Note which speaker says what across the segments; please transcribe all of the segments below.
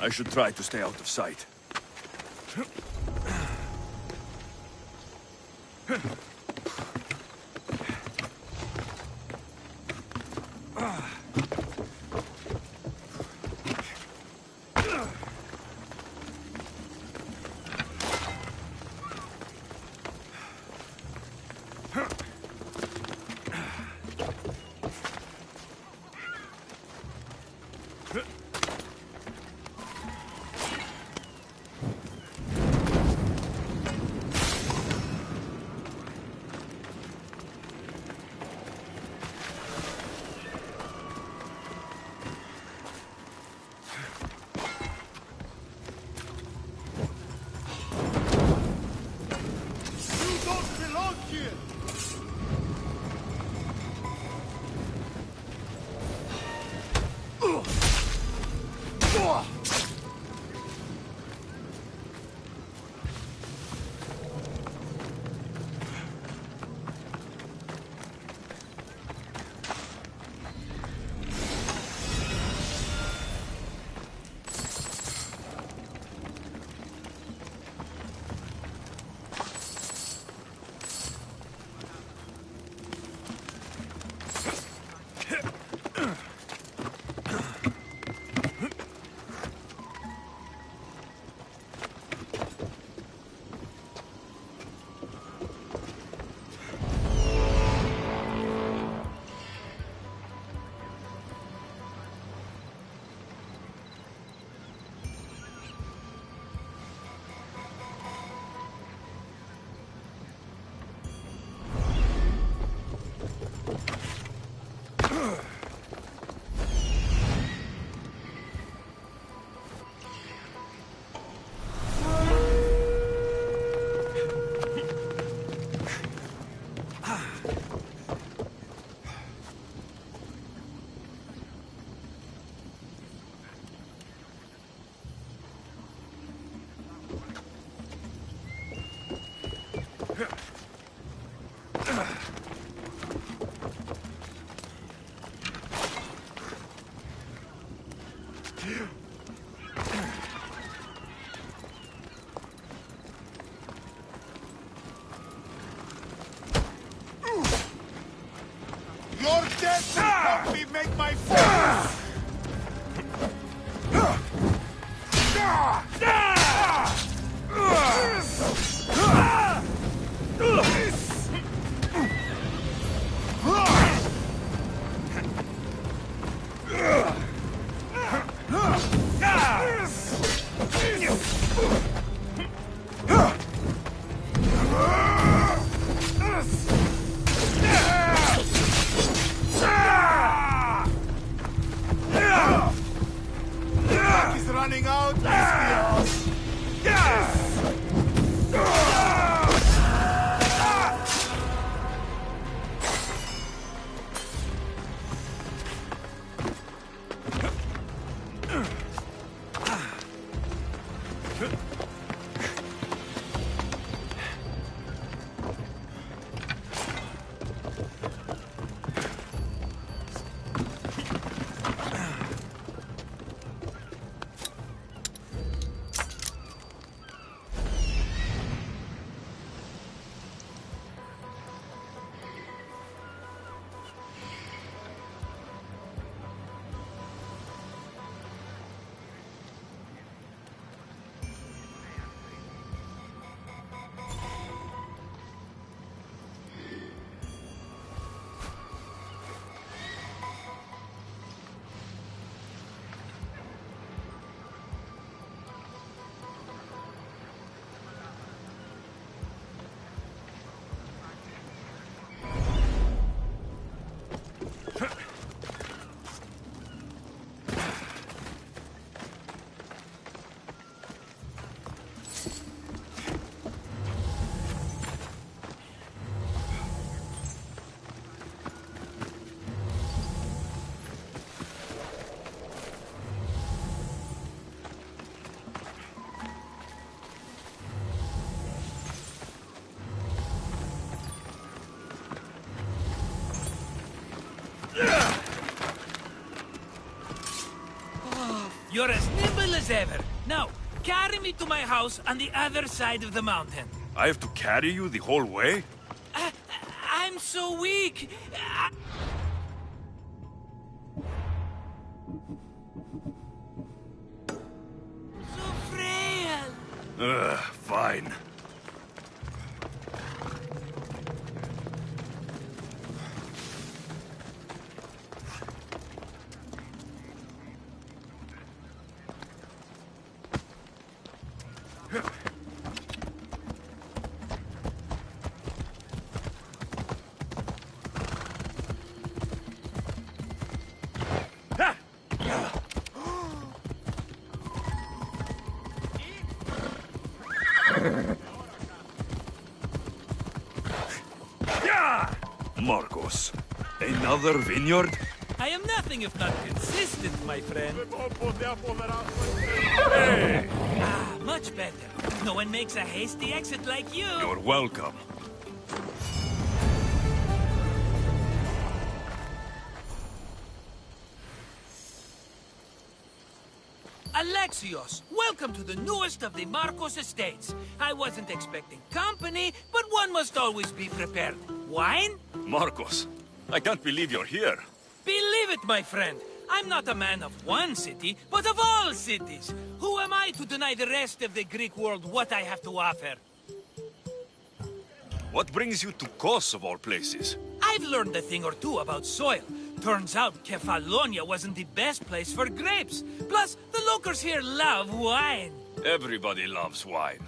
Speaker 1: I should try to stay out of sight.
Speaker 2: Your death will help me make my fortune!
Speaker 3: You're as nimble as ever. Now, carry me to my house on the other side of the mountain.
Speaker 1: I have to carry you the whole way?
Speaker 3: I'm so weak. So frail.
Speaker 1: Fine. Marcos, another vineyard?
Speaker 3: I am nothing if not consistent, my friend.
Speaker 1: Hey!
Speaker 3: Much better. No one makes a hasty exit like you.
Speaker 1: You're welcome.
Speaker 3: Alexios, welcome to the newest of the Marcos estates. I wasn't expecting company, but one must always be prepared. Wine?
Speaker 1: Marcos, I can't believe you're here.
Speaker 3: Believe it, my friend. I'm not a man of one city, but of all cities. Who am I to deny the rest of the Greek world what I have to offer?
Speaker 1: What brings you to Kos, of all places?
Speaker 3: I've learned a thing or two about soil. Turns out Kefalonia wasn't the best place for grapes. Plus, the locals here love wine.
Speaker 1: Everybody loves wine.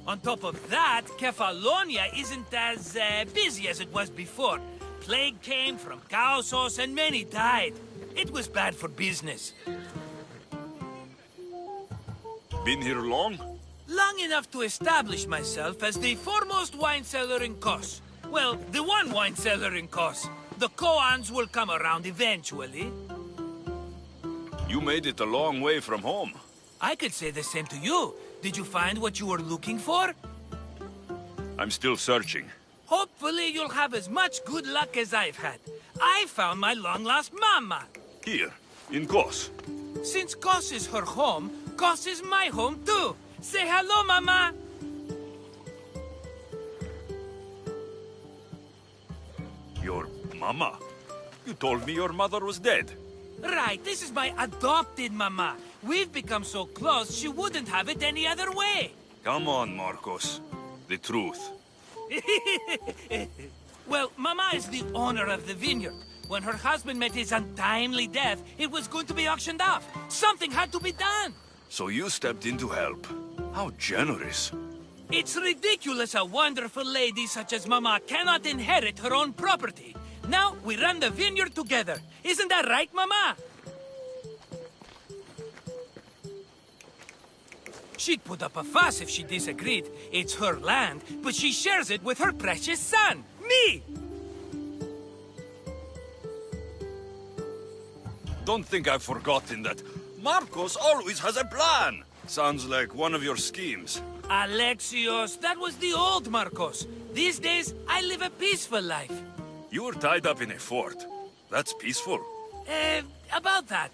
Speaker 3: On top of that, Kefalonia isn't as busy as it was before. Plague came from Chaosos and many died. It was bad for business.
Speaker 1: Been here long?
Speaker 3: Long enough to establish myself as the foremost wine seller in Kos. Well, the one wine seller in Kos. The Koans will come around eventually.
Speaker 1: You made it a long way from home.
Speaker 3: I could say the same to you. Did you find what you were looking for?
Speaker 1: I'm still searching.
Speaker 3: Hopefully you'll have as much good luck as I've had. I found my long-lost mama.
Speaker 1: Here, in Kos.
Speaker 3: Since Kos is her home, Kos is my home too. Say hello, mama.
Speaker 1: Your mama? You told me your mother was dead.
Speaker 3: Right, this is my adopted mama. We've become so close, she wouldn't have it any other way.
Speaker 1: Come on, Marcos. The truth.
Speaker 3: Well, mama is the owner of the vineyard. When her husband met his untimely death, it was going to be auctioned off. Something had to be done.
Speaker 1: So you stepped in to help. How generous.
Speaker 3: It's ridiculous a wonderful lady such as Mama cannot inherit her own property. Now we run the vineyard together. Isn't that right, Mama? She'd put up a fuss if she disagreed. It's her land, but she shares it with her precious son, me!
Speaker 1: Don't think I've forgotten that. Marcos always has a plan. Sounds like one of your schemes.
Speaker 3: Alexios, that was the old Marcos. These days, I live a peaceful life.
Speaker 1: You were tied up in a fort. That's peaceful.
Speaker 3: About that.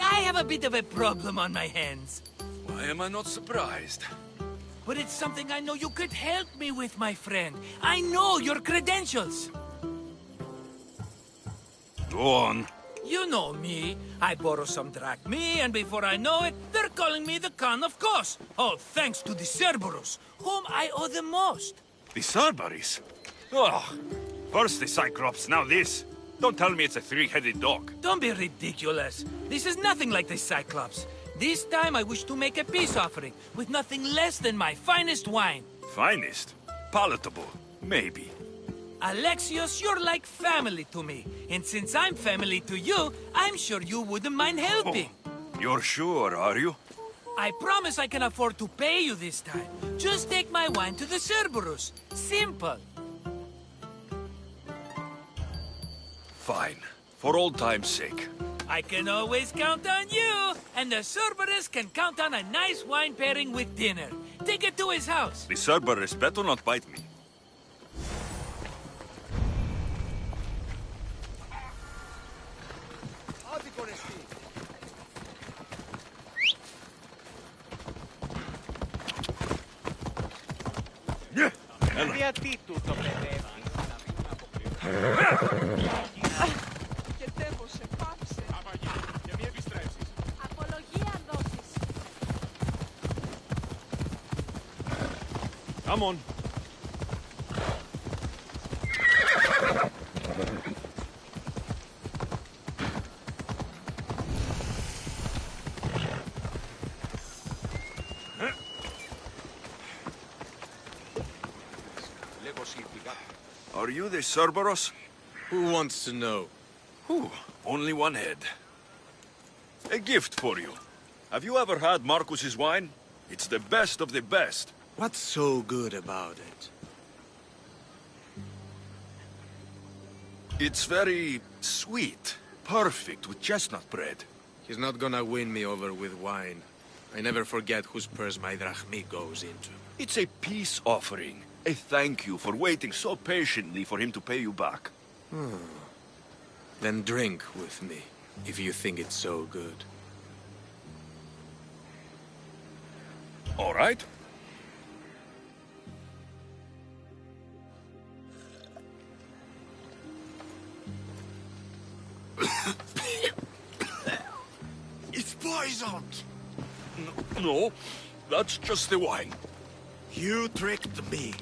Speaker 3: I have a bit of a problem on my hands.
Speaker 1: Why am I not surprised?
Speaker 3: But it's something I know you could help me with, my friend. I know your credentials.
Speaker 1: Go on.
Speaker 3: You know me. I borrow some drachmae, and before I know it, they're calling me the Khan of Kos. All thanks to the Cerberus, whom I owe the most.
Speaker 1: The Cerberus? Oh, first the Cyclops, now this. Don't tell me it's a three-headed dog.
Speaker 3: Don't be ridiculous. This is nothing like the Cyclops. This time I wish to make a peace offering, with nothing less than my finest wine.
Speaker 1: Finest? Palatable? Maybe.
Speaker 3: Alexios, you're like family to me. And since I'm family to you, I'm sure you wouldn't mind helping.
Speaker 1: Oh, you're sure, are you?
Speaker 3: I promise I can afford to pay you this time. Just take my wine to the Cerberus. Simple.
Speaker 1: Fine. For old time's sake.
Speaker 3: I can always count on you. And the Cerberus can count on a nice wine pairing with dinner. Take it to his house.
Speaker 1: The Cerberus better not bite me.
Speaker 4: Γιατί τούτο παιδεύει.
Speaker 5: Και τέβωσε, πάψε.
Speaker 2: Απαγή, και μη επιστρέψεις.
Speaker 5: Απολογία δώσεις.
Speaker 1: Come on. Are you the Cerberus?
Speaker 6: Who wants to know?
Speaker 1: Whew, only one head. A gift for you. Have you ever had Marcus's wine? It's the best of the best.
Speaker 6: What's so good about it?
Speaker 1: It's very sweet. Perfect with chestnut bread.
Speaker 6: He's not gonna win me over with wine. I never forget whose purse my drachmi goes into.
Speaker 1: It's a peace offering. A thank you for waiting so patiently for him to pay you back.
Speaker 6: Then drink with me, if you think it's so good.
Speaker 1: All right.
Speaker 2: It's poisoned!
Speaker 1: No, that's just the wine.
Speaker 2: You tricked me.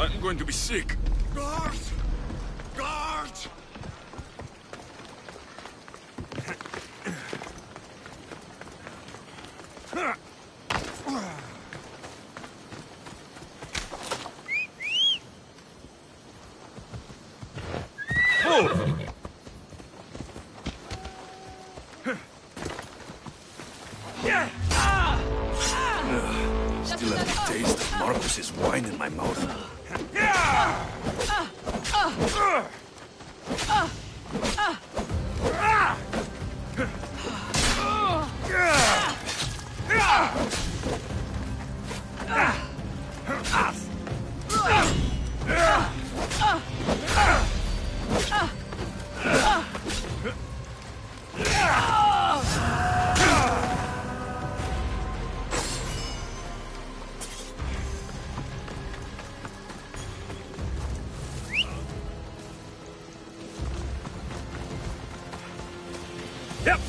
Speaker 1: I'm going to be sick.
Speaker 2: Guard! Guard!
Speaker 1: Oh! Still have the taste of Marcus's wine in my mouth. Yep.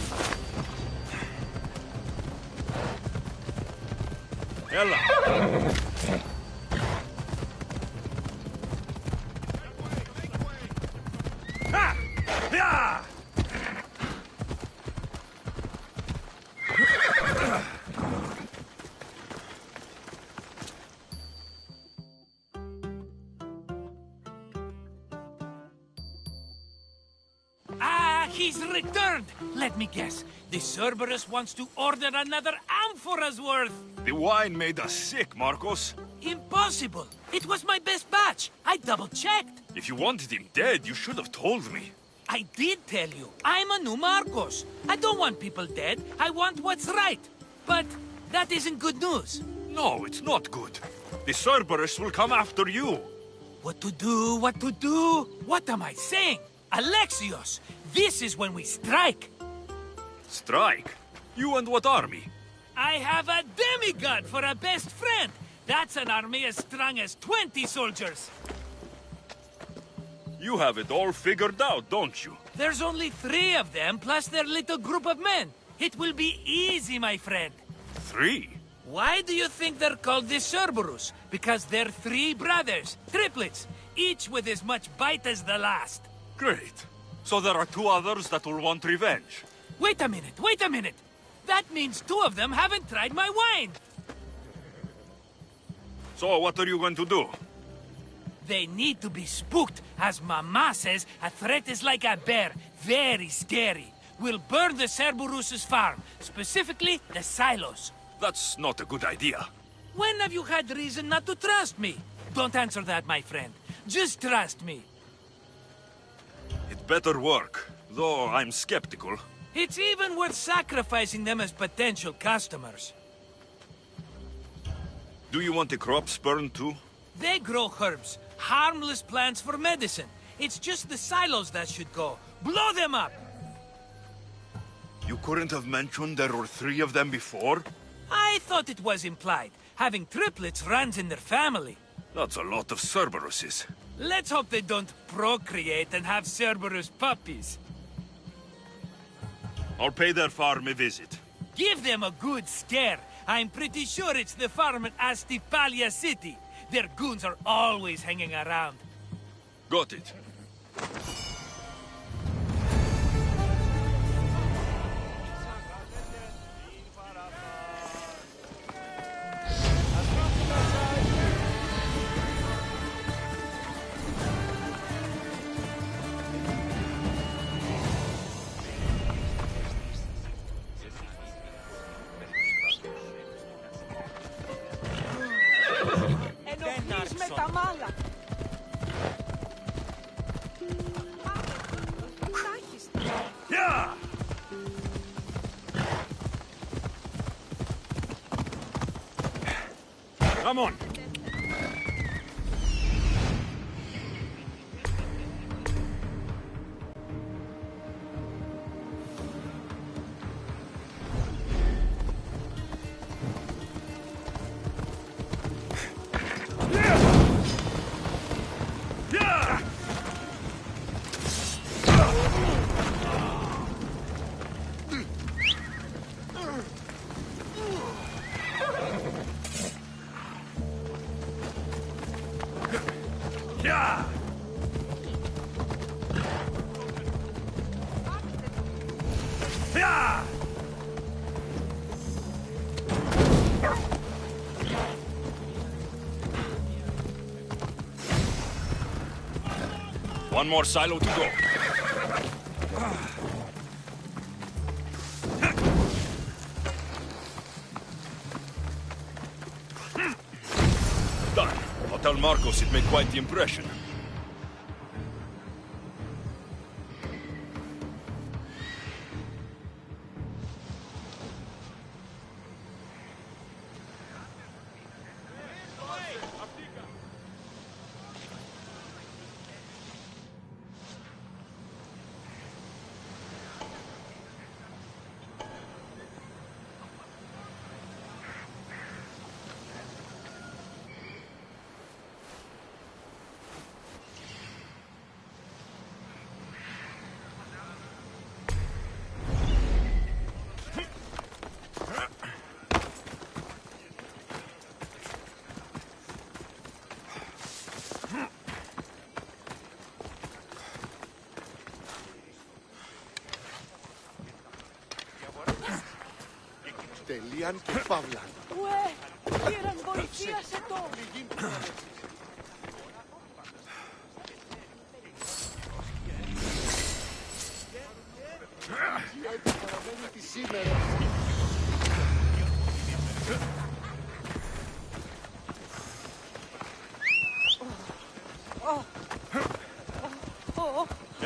Speaker 1: Ella. Ha! Yeah!
Speaker 3: He's returned! Let me guess. The Cerberus wants to order another amphora's worth!
Speaker 1: The wine made us sick, Marcos.
Speaker 3: Impossible! It was my best batch! I double-checked!
Speaker 1: If you wanted him dead, you should have told me.
Speaker 3: I did tell you. I'm a new Marcos. I don't want people dead. I want what's right. But that isn't good news.
Speaker 1: No, it's not good. The Cerberus will come after you.
Speaker 3: What to do? What to do? What am I saying? Alexios, this is when we strike.
Speaker 1: Strike? You and what army?
Speaker 3: I have a demigod for a best friend. That's an army as strong as 20 soldiers.
Speaker 1: You have it all figured out, don't you?
Speaker 3: There's only 3 of them, plus their little group of men. It will be easy, my friend.
Speaker 1: 3?
Speaker 3: Why do you think they're called the Cerberus? Because they're 3 brothers, triplets, each with as much bite as the last.
Speaker 1: Great. So there are 2 others that will want revenge.
Speaker 3: Wait a minute, wait a minute! That means 2 of them haven't tried my wine!
Speaker 1: So what are you going to do?
Speaker 3: They need to be spooked. As Mama says, a threat is like a bear. Very scary. We'll burn the Cerberus's farm, specifically the silos.
Speaker 1: That's not a good idea.
Speaker 3: When have you had reason not to trust me? Don't answer that, my friend. Just trust me.
Speaker 1: It better work, though I'm skeptical.
Speaker 3: It's even worth sacrificing them as potential customers.
Speaker 1: Do you want the crops burned too?
Speaker 3: They grow herbs, harmless plants for medicine. It's just the silos that should go. Blow them up!
Speaker 1: You couldn't have mentioned there were 3 of them before?
Speaker 3: I thought it was implied. Having triplets runs in their family.
Speaker 1: That's a lot of Cerberuses.
Speaker 3: Let's hope they don't procreate and have Cerberus puppies.
Speaker 1: I'll pay their farm a visit.
Speaker 3: Give them a good scare. I'm pretty sure it's the farm at Astipalia City. Their goons are always hanging around.
Speaker 1: Got it.
Speaker 5: Ενοχλείς με τα μάλα.
Speaker 1: Yeah! Come on. Yeah! Yeah! One more silo to go. Done. I'll tell Marcos it made quite the impression.
Speaker 2: Τελείαν και παύλαν.
Speaker 5: Ουε, Κύραν, βοηθίασε το.
Speaker 2: Έτσι παραμένει τη σήμερα.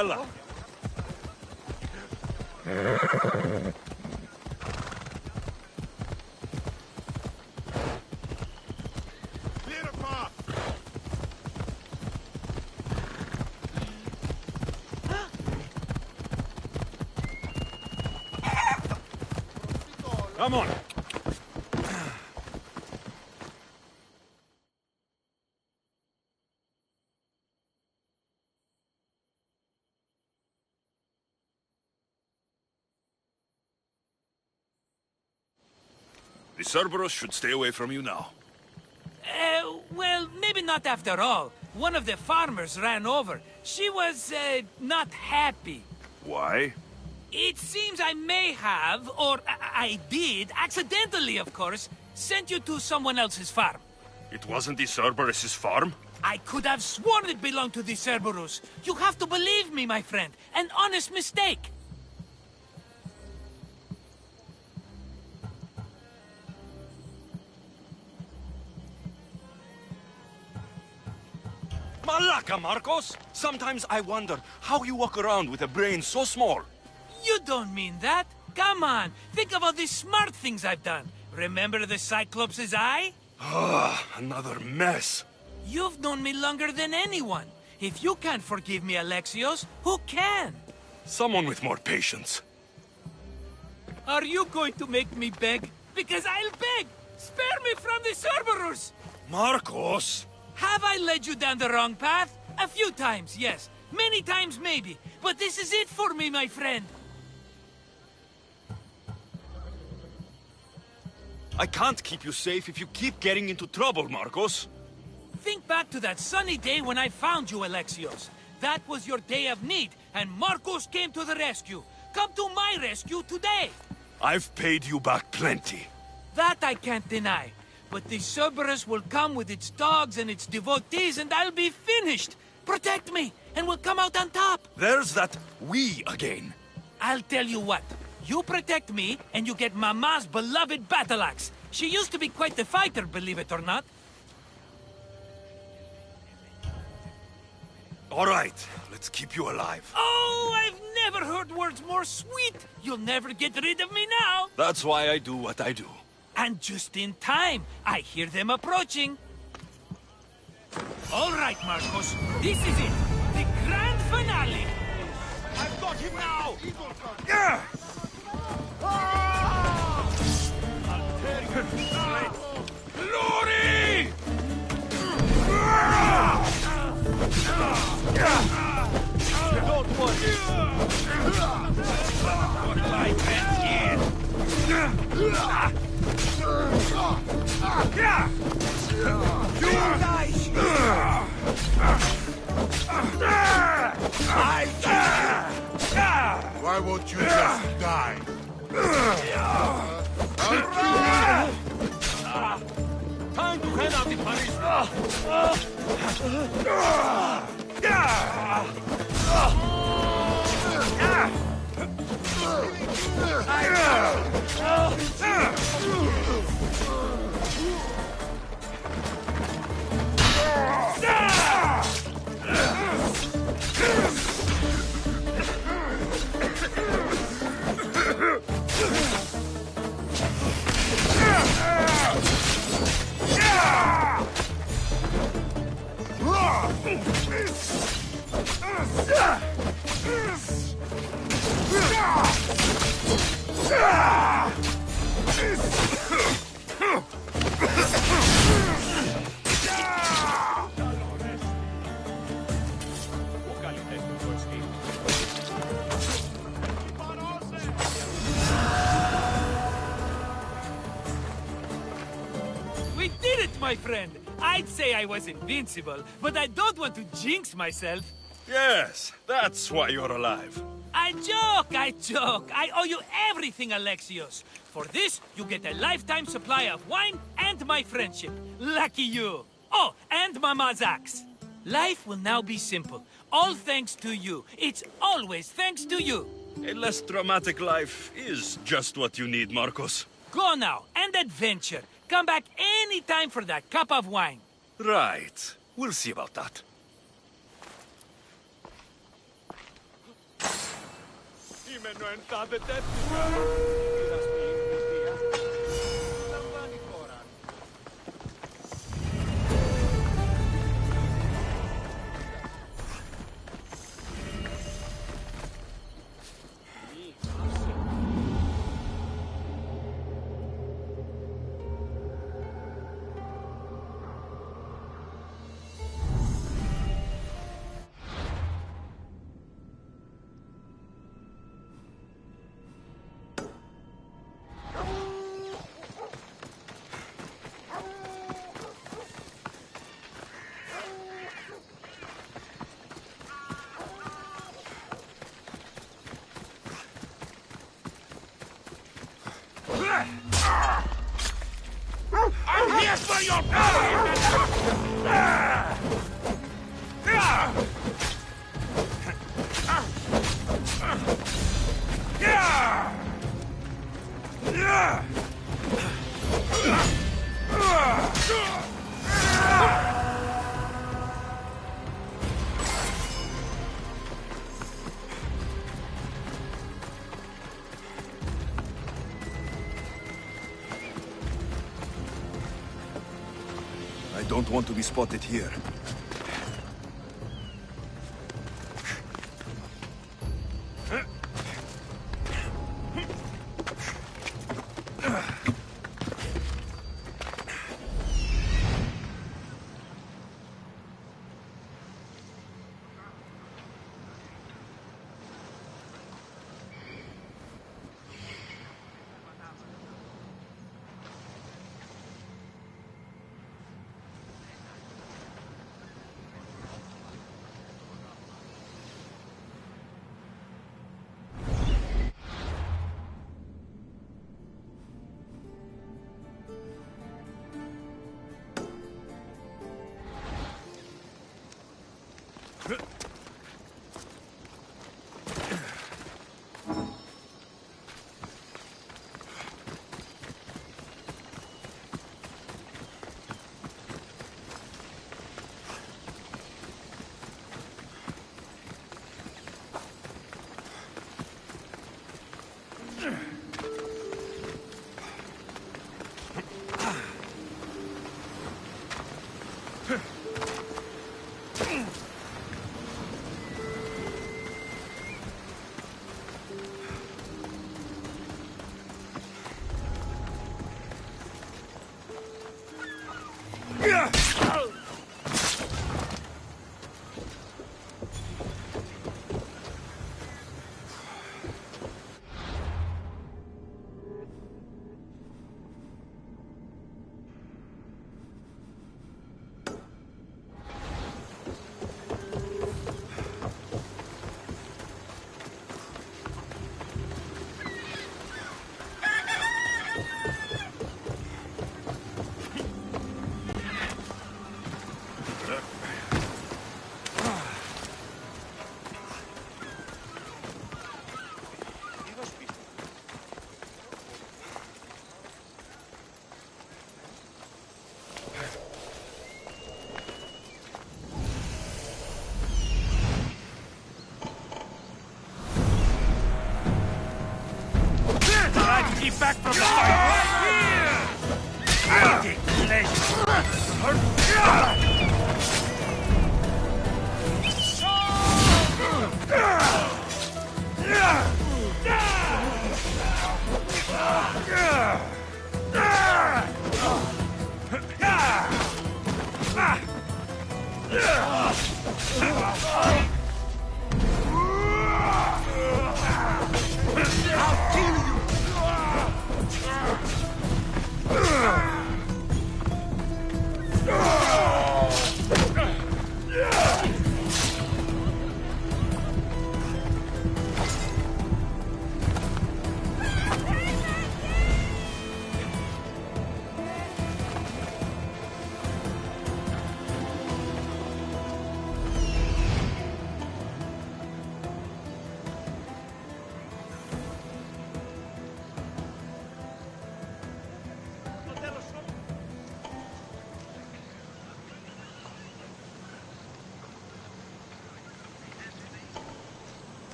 Speaker 1: Ella.
Speaker 2: Clear a path.
Speaker 1: Come on. The Cerberus should stay away from you now.
Speaker 3: Well, maybe not after all. One of the farmers ran over. She was, not happy.
Speaker 1: Why?
Speaker 3: It seems I may have, or I did, accidentally of course, sent you to someone else's farm.
Speaker 1: It wasn't the Cerberus's farm?
Speaker 3: I could have sworn it belonged to the Cerberus. You have to believe me, my friend. An honest mistake.
Speaker 1: Malaka, Marcos! Sometimes I wonder how you walk around with a brain so small.
Speaker 3: You don't mean that. Come on, think of all the smart things I've done. Remember the Cyclops' eye?
Speaker 1: Ah, another mess.
Speaker 3: You've known me longer than anyone. If you can't forgive me, Alexios, who can?
Speaker 1: Someone with more patience.
Speaker 3: Are you going to make me beg? Because I'll beg! Spare me from the Cerberus!
Speaker 1: Marcos!
Speaker 3: Have I led you down the wrong path? A few times, yes. Many times, maybe. But this is it for me, my friend.
Speaker 1: I can't keep you safe if you keep getting into trouble, Marcos.
Speaker 3: Think back to that sunny day when I found you, Alexios. That was your day of need, and Marcos came to the rescue. Come to my rescue today.
Speaker 1: I've paid you back plenty.
Speaker 3: That I can't deny. But the Cerberus will come with its dogs and its devotees, and I'll be finished. Protect me, and we'll come out on top.
Speaker 1: There's that we again.
Speaker 3: I'll tell you what. You protect me, and you get Mama's beloved battle axe. She used to be quite the fighter, believe it or not.
Speaker 1: All right, let's keep you alive.
Speaker 3: Oh, I've never heard words more sweet. You'll never get rid of me now.
Speaker 1: That's why I do what I do.
Speaker 3: And just in time, I hear them approaching. All right, Marcos, this is it. The grand finale.
Speaker 2: I've got him now!
Speaker 1: Yeah! Glory!
Speaker 2: Don't worry!
Speaker 3: My friend here.
Speaker 2: You guys! Why won't you just die?
Speaker 1: Time to head out the Paris.
Speaker 3: We did it, my friend. I'd say I was invincible, but I don't want to jinx myself.
Speaker 1: Yes, that's why you're alive.
Speaker 3: I joke, I joke. I owe you everything, Alexios. For this, you get a lifetime supply of wine and my friendship. Lucky you. Oh, and Mama's axe. Life will now be simple. All thanks to you. It's always thanks to you.
Speaker 1: A less dramatic life is just what you need, Marcos.
Speaker 3: Go now, and adventure. Come back any time for that cup of wine.
Speaker 1: Right. We'll see about that.
Speaker 2: I'm here for your
Speaker 1: I don't want to be spotted here.
Speaker 3: Keep back from the fire! I'll take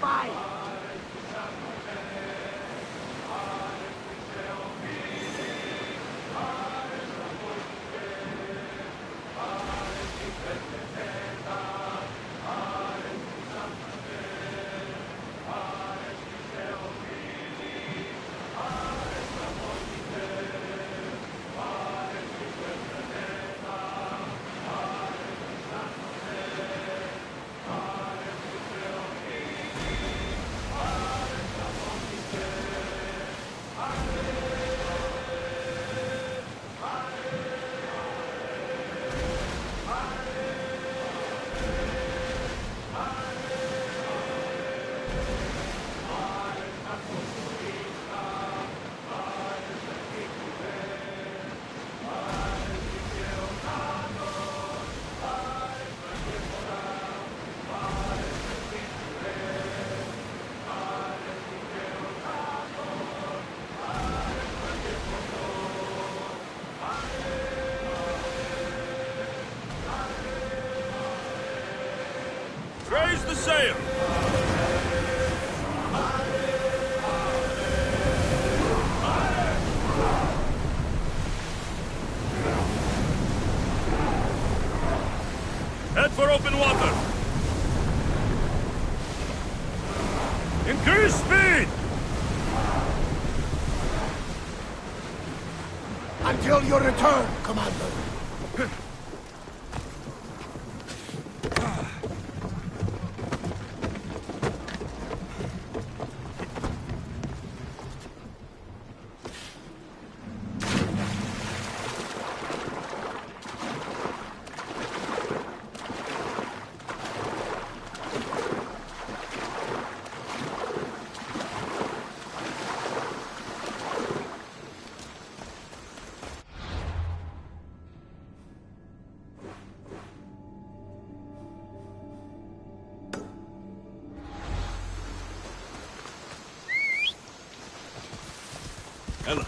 Speaker 7: fight!
Speaker 1: Raise the sail! Head for open water! Increase speed!
Speaker 2: Until your return, Commander.
Speaker 1: Ella,